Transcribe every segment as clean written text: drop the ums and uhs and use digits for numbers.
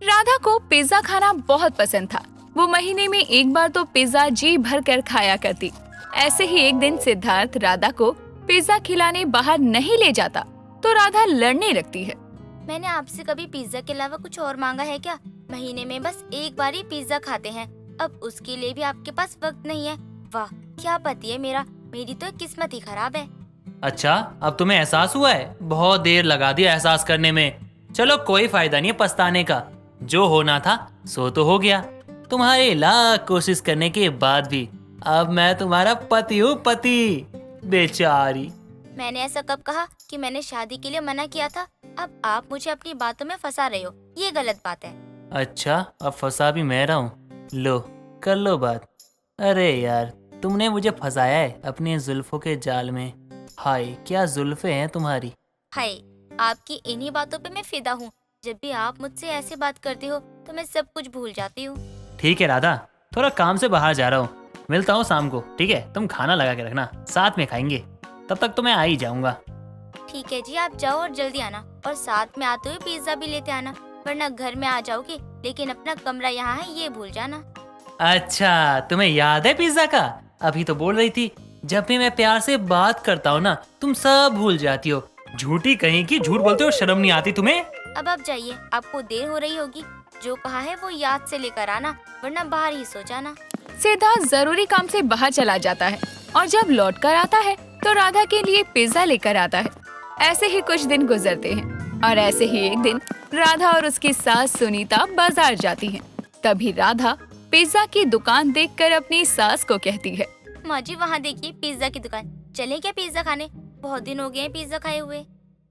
राधा को पिज्जा खाना बहुत पसंद था। वो महीने में एक बार तो पिज्जा जी भर कर खाया करती। ऐसे ही एक दिन सिद्धार्थ राधा को पिज्जा खिलाने बाहर नहीं ले जाता तो राधा लड़ने लगती है। मैंने आपसे कभी पिज्जा के अलावा कुछ और मांगा है क्या? महीने में बस एक बार ही पिज्जा खाते हैं, अब उसके लिए भी आपके पास वक्त नहीं है। वाह, क्या पति है मेरा, मेरी तो किस्मत ही खराब है। अच्छा, अब तुम्हें एहसास हुआ है? बहुत देर लगा दिया एहसास करने में। चलो कोई फायदा नहीं है पछताने का, जो होना था सो तो हो गया। तुम्हारी लाख कोशिश करने के बाद भी अब मैं तुम्हारा पति हूँ, पति। बेचारी। मैंने ऐसा कब कहा कि मैंने शादी के लिए मना किया था? अब आप मुझे अपनी बातों में फंसा रहे हो, ये गलत बात है। अच्छा, अब फंसा भी मैं रहा हूँ। लो कर लो बात। अरे यार, तुमने मुझे फंसाया है अपनी जुल्फों के जाल में। हाय क्या जुल्फे हैं तुम्हारी। हाय, आपकी इन्हीं बातों पे मैं फिदा हूँ। जब भी आप मुझसे ऐसे बात करते हो तो मैं सब कुछ भूल जाती हूँ। ठीक है राधा, थोड़ा काम से बाहर जा रहा हूँ, मिलता हूँ शाम को। ठीक है, तुम खाना लगा के रखना, साथ में खाएंगे। तब तक तो मैं आ ही जाऊंगा। ठीक है जी, आप जाओ और जल्दी आना, और साथ में आते हुए पिज्जा भी लेते आना, वरना घर में आ जाओगे लेकिन अपना कमरा यहाँ है ये भूल जाना। अच्छा, तुम्हें याद है पिज्जा का? अभी तो बोल रही थी, जब भी मैं प्यार से बात करता हूँ ना तुम सब भूल जाती हो। झूठी कहीं की, झूठ बोलते हो, शर्म नहीं आती तुम्हें? अब आप जाइए, आपको देर हो रही होगी। जो कहा है वो याद से लेकर आना, वरना बाहर ही सो जाना। सिद्धार्थ जरूरी काम से बाहर चला जाता है और जब लौट कर आता है तो राधा के लिए पिज्जा लेकर आता है। ऐसे ही कुछ दिन गुजरते हैं और ऐसे ही एक दिन राधा और उसकी सास सुनीता बाजार जाती हैं। तभी राधा पिज्जा की दुकान देखकर अपनी सास को कहती है, माँ जी वहाँ देखिए पिज्जा की दुकान, चले क्या पिज्जा खाने? बहुत दिन हो गए हैं पिज्जा खाए हुए।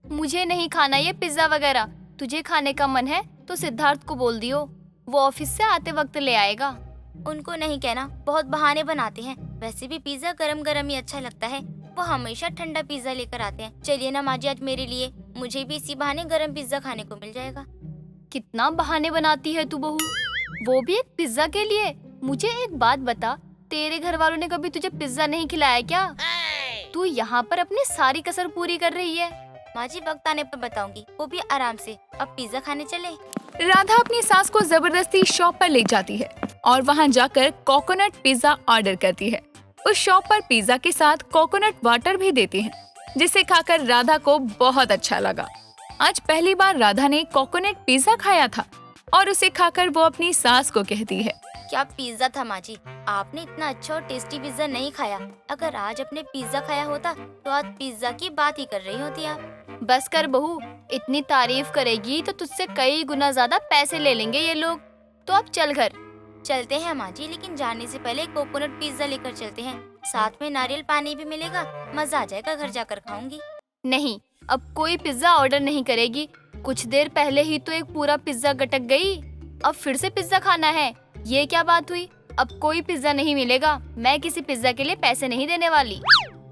मुझे नहीं खाना ये पिज्जा वगैरह। तुझे खाने का मन है तो सिद्धार्थ को बोल दियो, वो ऑफिस से आते वक्त ले आएगा। उनको नहीं कहना, बहुत बहाने बनाते हैं। वैसे भी पिज्जा गरम गरम ही अच्छा लगता है, वो हमेशा ठंडा पिज्जा लेकर आते हैं। चलिए ना माँ जी आज मेरे लिए, मुझे भी इसी बहाने गरम पिज्जा खाने को मिल जाएगा। कितना बहाने बनाती है तू बहू, वो भी एक पिज्जा के लिए। मुझे एक बात बता, तेरे घर वालों ने कभी तुझे पिज्जा नहीं खिलाया क्या? तू यहाँ पर अपनी सारी कसर पूरी कर रही है। माँ जी वक्त आने पर बताऊंगी, वो भी आराम से। अब पिज्जा खाने चले। राधा अपनी सास को जबरदस्ती शॉप पर ले जाती है और वहां जाकर कोकोनट पिज्जा ऑर्डर करती है। उस शॉप पर पिज्जा के साथ कोकोनट वाटर भी देते हैं, जिसे खाकर राधा को बहुत अच्छा लगा। आज पहली बार राधा ने कोकोनट पिज्जा खाया था और उसे खाकर वो अपनी सास को कहती है, क्या पिज्जा था माँ जी, आपने इतना अच्छा और टेस्टी पिज्जा नहीं खाया। अगर आज अपने पिज्जा खाया होता तो आज पिज्जा की बात ही कर रही होती आप। बस कर बहू, इतनी तारीफ करेगी तो तुझसे कई गुना ज्यादा पैसे ले लेंगे ये लोग। तो अब चल घर। चलते हैं माँ जी, लेकिन जाने से पहले कोकोनट पिज्जा लेकर चलते हैं, साथ में नारियल पानी भी मिलेगा। मजा आ जाएगा, घर जाकर खाऊंगी। नहीं, अब कोई पिज्जा ऑर्डर नहीं करेगी। कुछ देर पहले ही तो एक पूरा पिज्जा गटक गई, अब फिर से पिज्जा खाना है? ये क्या बात हुई? अब कोई पिज्जा नहीं मिलेगा। मैं किसी पिज्जा के लिए पैसे नहीं देने वाली।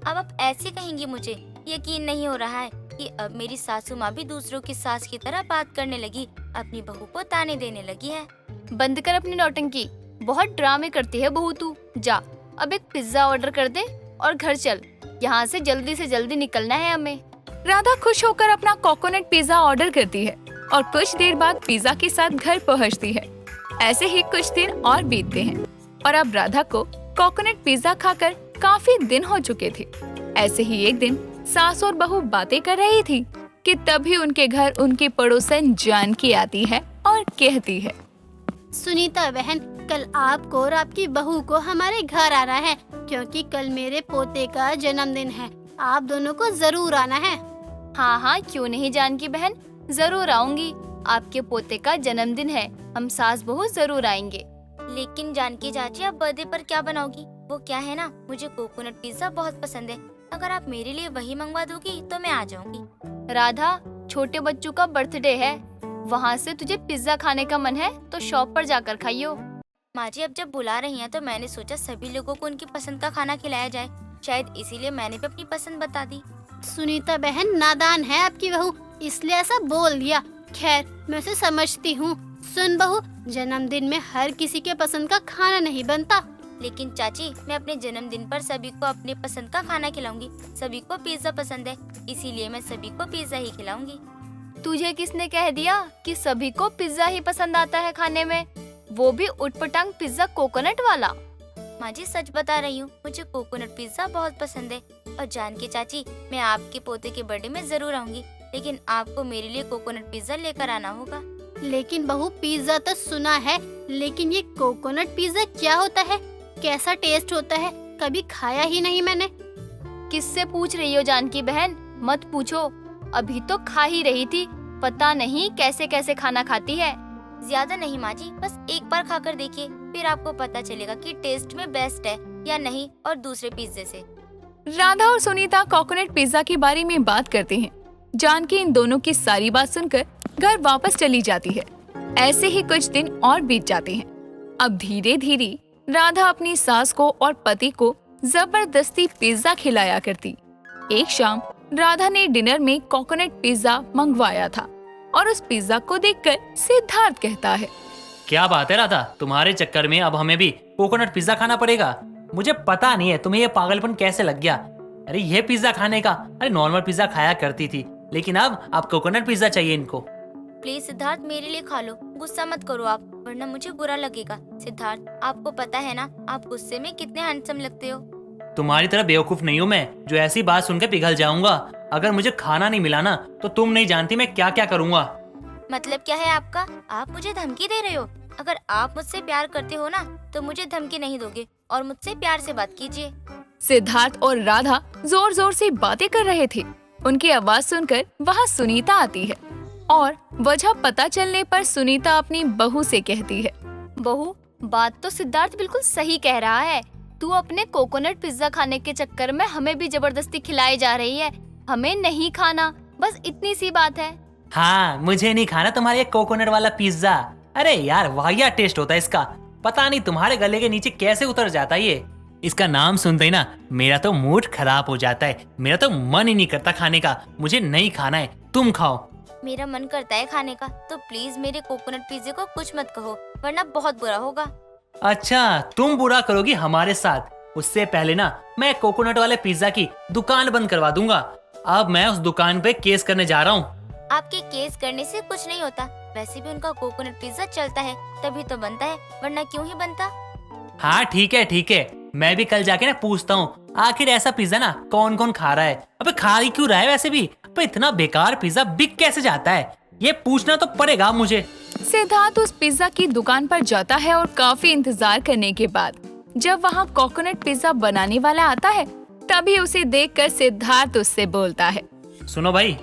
अब आप ऐसे कहेंगी, मुझे यकीन नहीं हो रहा है कि अब मेरी सासू माँ भी दूसरों की सास की तरह बात करने लगी, अपनी बहू को ताने देने लगी है। बंद कर अपनी नौटंकी, बहुत ड्रामे करती है बहू तू। जा अब एक पिज्जा ऑर्डर कर दे और घर चल, यहाँ से जल्दी निकलना है हमें। राधा खुश होकर अपना कोकोनट पिज्जा ऑर्डर करती है और कुछ देर बाद पिज्जा के साथ घर पहुंचती है। ऐसे ही कुछ दिन और बीतते हैं और अब राधा को कोकोनट पिज्जा खाकर काफी दिन हो चुके थे। ऐसे ही एक दिन सास और बहू बातें कर रही थी कि तभी उनके घर उनकी पड़ोसन जानकी आती है और कहती है, सुनीता बहन, कल आपको और आपकी बहू को हमारे घर आना है, क्योंकि कल मेरे पोते का जन्मदिन है। आप दोनों को जरूर आना है। हाँ हाँ, क्यों नहीं जानकी बहन, जरूर आऊंगी। आपके पोते का जन्मदिन है, हम सास बहू जरूर आएंगे। लेकिन जानकी चाची, आप बर्थडे पर क्या बनाओगी? वो क्या है ना, मुझे कोकोनट पिज्जा बहुत पसंद है। अगर आप मेरे लिए वही मंगवा दोगी तो मैं आ जाऊंगी। राधा, छोटे बच्चों का बर्थडे है, वहाँ से तुझे पिज्जा खाने का मन है तो शॉप पर जाकर खाइयो। माँ जी अब जब बुला रही हैं तो मैंने सोचा सभी लोगों को उनकी पसंद का खाना खिलाया जाए, शायद इसीलिए मैंने भी अपनी पसंद बता दी। सुनीता बहन नादान है आपकी बहू, इसलिए ऐसा बोल दिया। खैर मैं उसे समझती हूँ। सुन बहू, जन्मदिन में हर किसी के पसंद का खाना नहीं बनता। लेकिन चाची, मैं अपने जन्मदिन पर सभी को अपने पसंद का खाना खिलाऊंगी। सभी को पिज्जा पसंद है, इसीलिए मैं सभी को पिज्जा ही खिलाऊंगी। तुझे किसने कह दिया कि सभी को पिज्जा ही पसंद आता है खाने में, वो भी उटपटांग पिज्जा कोकोनट वाला। माँ जी सच बता रही हूँ, मुझे कोकोनट पिज्जा बहुत पसंद है। और जानकी चाची, मैं आपके पोते के बर्थडे में जरूर आऊंगी, लेकिन आपको मेरे लिए कोकोनट पिज्जा लेकर आना होगा। लेकिन बहू, पिज्जा तो सुना है, लेकिन ये कोकोनट पिज्जा क्या होता है, कैसा टेस्ट होता है, कभी खाया ही नहीं मैंने। किससे पूछ रही हो जानकी बहन, मत पूछो, अभी तो खा ही रही थी, पता नहीं कैसे कैसे खाना खाती है। ज्यादा नहीं माँ जी, बस एक बार खाकर देखिए, फिर आपको पता चलेगा कि टेस्ट में बेस्ट है या नहीं और दूसरे पिज्जे से। राधा और सुनीता कोकोनट पिज्जा के बारे में बात करते हैं। जानकी इन दोनों की सारी बात सुनकर घर वापस चली जाती है। ऐसे ही कुछ दिन और बीत जाते हैं। अब धीरे धीरे राधा अपनी सास को और पति को जबरदस्ती पिज्जा खिलाया करती। एक शाम राधा ने डिनर में कोकोनट पिज्जा मंगवाया था और उस पिज्जा को देखकर सिद्धार्थ कहता है, क्या बात है राधा, तुम्हारे चक्कर में अब हमें भी कोकोनट पिज्जा खाना पड़ेगा। मुझे पता नहीं है तुम्हें ये पागलपन कैसे लग गया। अरे ये पिज्जा खाने का, अरे नॉर्मल पिज्जा खाया करती थी, लेकिन अब कोकोनट पिज्जा चाहिए इनको। प्लीज सिद्धार्थ, मेरे लिए खा लो, गुस्सा मत करो आप, वरना मुझे बुरा लगेगा। सिद्धार्थ, आपको पता है ना, आप गुस्से में कितने हैंडसम लगते हो। तुम्हारी तरह बेवकूफ नहीं हूँ मैं, जो ऐसी बात सुनकर पिघल जाऊंगा। अगर मुझे खाना नहीं मिला ना, तो तुम नहीं जानती मैं क्या क्या करूँगा। मतलब क्या है आपका? आप मुझे धमकी दे रहे हो? अगर आप मुझसे प्यार करते हो ना, तो मुझे धमकी नहीं दोगे और मुझसे प्यार से बात कीजिए। सिद्धार्थ और राधा जोर जोर से बातें कर रहे थे। उनकी आवाज सुनकर वहाँ सुनीता आती है और वजह पता चलने पर सुनीता अपनी बहू से कहती है, बहू, बात तो सिद्धार्थ बिल्कुल सही कह रहा है। तू अपने कोकोनट पिज्जा खाने के चक्कर में हमें भी जबरदस्ती खिलाई जा रही है। हमें नहीं खाना, बस इतनी सी बात है। हाँ, मुझे नहीं खाना तुम्हारे कोकोनट वाला पिज्जा। अरे यार, वाहिया टेस्ट होता है इसका, पता नहीं तुम्हारे गले के नीचे कैसे उतर जाता है ये। इसका नाम सुनते ही ना मेरा तो मूड खराब हो जाता है, मेरा तो मन ही नहीं करता खाने का। मुझे नहीं खाना है, तुम खाओ। मेरा मन करता है खाने का, तो प्लीज मेरे कोकोनट पिज्जे को कुछ मत कहो, वरना बहुत बुरा होगा। अच्छा, तुम बुरा करोगी हमारे साथ? उससे पहले ना मैं कोकोनट वाले पिज्जा की दुकान बंद करवा दूंगा। अब मैं उस दुकान पे केस करने जा रहा हूँ। आपके केस करने से कुछ नहीं होता, वैसे भी उनका कोकोनट पिज्जा चलता है तभी तो बनता है, वरना क्यों ही बनता। हाँ ठीक है, मैं भी कल जाके ना पूछता हूँ आखिर ऐसा पिज्जा ना कौन कौन खा रहा है। अबे खा ही क्यों रहा है वैसे भी? अबे इतना बेकार पिज्जा बिक कैसे जाता है, ये पूछना तो पड़ेगा मुझे। सिद्धार्थ उस पिज्जा की दुकान पर जाता है और काफी इंतजार करने के बाद जब वहाँ कोकोनट पिज्जा बनाने वाला आता है, तभी उसे देखकर सिद्धार्थ उससे बोलता है, सुनो भाई,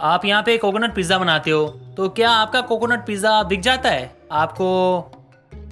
आप यहाँ पे कोकोनट पिज्जा बनाते हो, तो क्या आपका कोकोनट पिज्जा बिक जाता है? आपको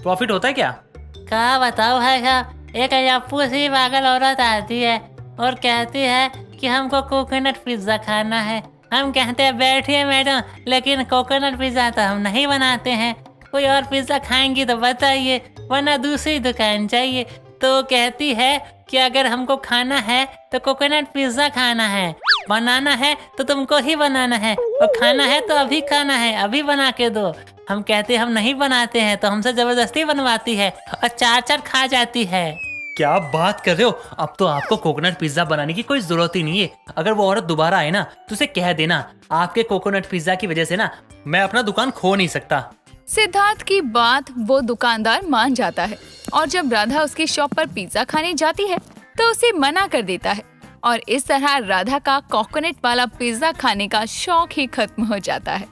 प्रॉफिट होता है क्या? क्या बताओ है क्या, एक अयप्पू सी पागल औरत आती है और कहती है कि हमको कोकोनट पिज्जा खाना है। हम कहते हैं बैठिए मैडम, लेकिन कोकोनट पिज्जा तो हम नहीं बनाते हैं, कोई और पिज्जा खाएंगी तो बताइए, वरना दूसरी दुकान चाहिए। तो कहती है कि अगर हमको खाना है तो कोकोनट पिज्जा खाना है, बनाना है तो तुमको ही बनाना है, और खाना है तो अभी खाना है, अभी बना के दो। हम कहते हम नहीं बनाते हैं, तो हमसे जबरदस्ती बनवाती है और चार खा जाती है। क्या बात कर रहे हो? अब तो आपको कोकोनट पिज्जा बनाने की कोई जरूरत ही नहीं है। अगर वो औरत दोबारा आए ना, तो उसे कह देना आपके कोकोनट पिज्जा की वजह से ना मैं अपना दुकान खो नहीं सकता। सिद्धार्थ की बात वो दुकानदार मान जाता है और जब राधा उसकी शॉप पर पिज्जा खाने जाती है तो उसे मना कर देता है और इस तरह राधा का कोकोनट वाला पिज्जा खाने का शौक ही खत्म हो जाता है।